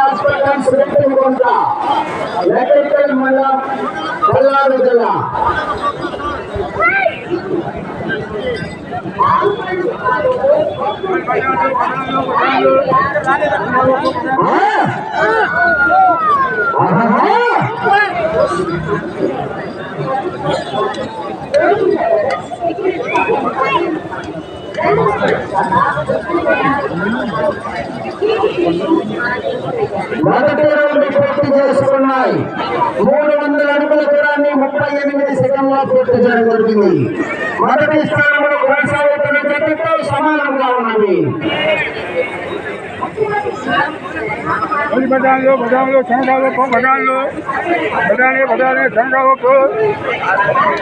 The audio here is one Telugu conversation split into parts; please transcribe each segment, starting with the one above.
హాస్పిటల్ శ్రీకుంట ఎలక్ట్రికల్ మండలం పల్నాడు జిల్లా. మొదటి రౌండ్ పూర్తి చేసుకున్నాయి. 300 అడుగుల దూరాన్ని 38 సెకండ్లో పూర్తి చేయడం జరిగింది. మొదటి స్థానంలో కొనసాగుతున్న జట్టుతో సమానంగా ఉన్నది. बजाने संघालों को बजाने संघालों को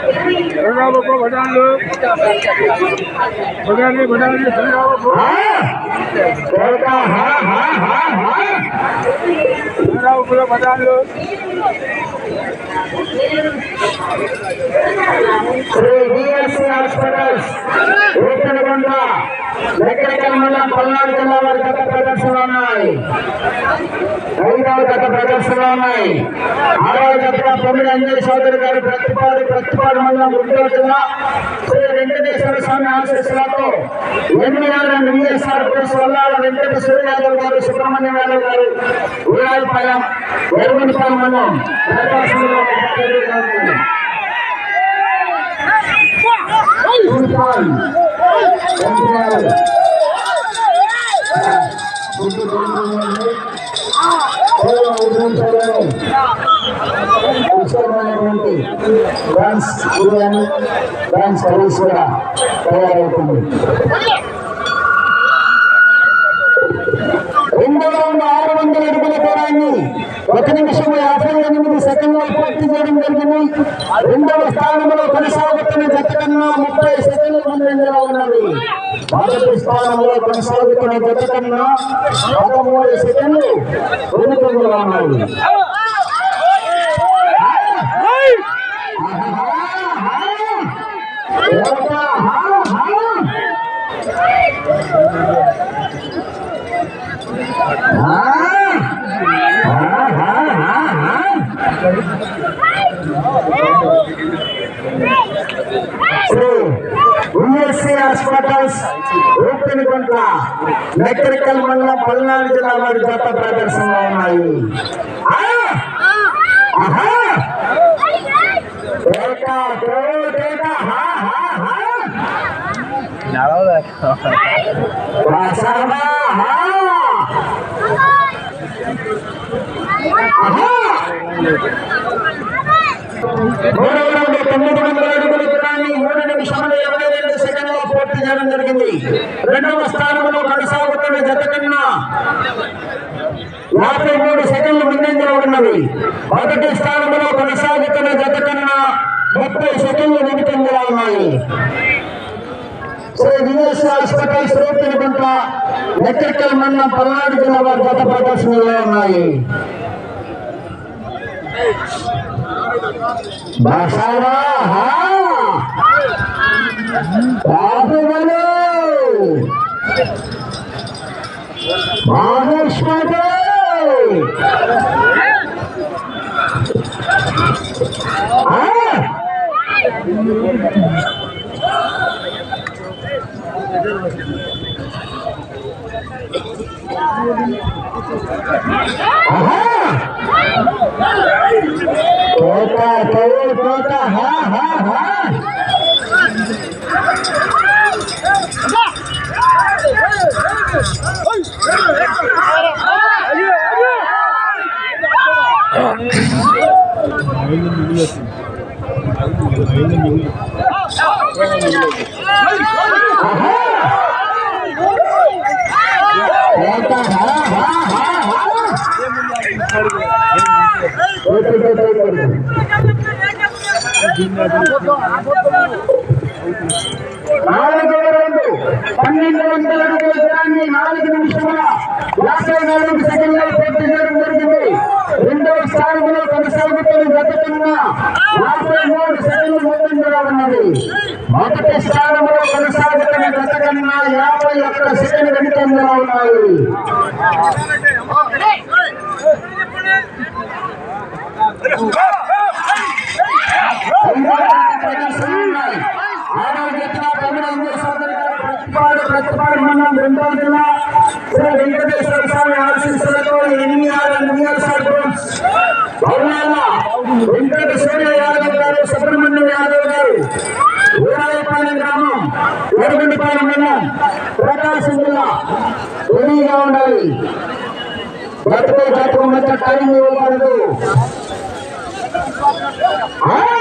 बजाने संघालों को बजा लो। श्री बीएससी हॉस्पिटल ఎలక్ట్రికల్ మండలం పల్నాడు జిల్లా వారి గత ప్రదర్శనలు ఉన్నాయి. 5వ గత ప్రదర్శనలు ఉన్నాయి. 6వ గత తొమ్మిది అంజలి చౌదరి గారు ప్రతిపాడు మండలం గుంటూరు జిల్లా శ్రీ వెంకటేశ్వర స్వామి ఆశీస్సులతో MER and VSR plus Vallala Venkata Surya Yadav garu, Subrahmanyam Yadav garu, Urayipalem Erumanipalem మండలం ప్రకాశంలో డాన్స్ బిర్యానీ డాన్స్ సర్వీస్ కూడా తయారవుతుంది. 2వ రౌండ్ 600 అడుగుల దూరాన్ని 1 నిమిషం 58 సెకండ్లో పూర్తి చేయడం జరిగింది. 2వ స్థానంలో కొనసాగుతున్న జత కన్నా 30 సెకండ్ల ముందంజలో ఉన్నది. మొదటి స్థానంలో కొనసాగుతున్న జత కన్నా 13 సెకండ్లు వెనుకంజలో ఉన్నాయి. बीएससी హాస్పిటల్స్ రూపనిగుంట ఎలక్ట్రికల్ మండలం పల్నాడు జిల్లా వారి గత ప్రదర్శనలో ఉన్నాయి. మూడవ రౌండ్ 900 అడుగుల దూరాన్ని 3 నిమిషముల 22 సెకండ్లో పూర్తి చేయడం జరిగింది. 2వ స్థానంలో కొనసాగుతున్న జత కన్నా 53 సెకండ్లు ముందంజలో ఉన్నది. మొదటి స్థానంలో కొనసాగుతున్న జత కన్నా 30 సెకండ్లు వెనుకంజలో ఉన్నాయి. శ్రీ విఎస్ హాస్పిటల్ శ్రీకుంట ఎలక్ట్రికల్ మండలం పల్నాడు జిల్లా వారి గత ప్రదర్శనలో ఉన్నాయి. బాసారా మహేశ్వరి నాలుగవ రౌండ్ 1200 అడుగుల దూరాన్ని 4 నిమిషముల 54 సెకండ్లలో పూర్తి చేయడం జరిగింది. 2వ స్థానంలో కొనసాగుతున్న జత కన్నా 53 సెకండ్లు ముందంజలో ఉన్నది. మొదటి స్థానంలో కొనసాగుతున్న జత కన్నా 51 సెకండ్లు వెనుకంజలో ఉన్నాయి. ప్రతిపాడు మండలం గుంటూరు జిల్లా శ్రీ వెంకటేశ్వర స్వామి ఆశీస్సులతో 8 వెంకటేశ్వర యాదవ్ గారు, సుబ్రహ్మణ్యం యాదవ్ గారు, ఊరాయపాలెం గ్రామం, వరగుండిపాలెం మండలం, ప్రకాశం జిల్లా రెడీగా ఉండాలి. బతుకు జాతకం మధ్య టైం ఇవ్వకూడదు. ఆహా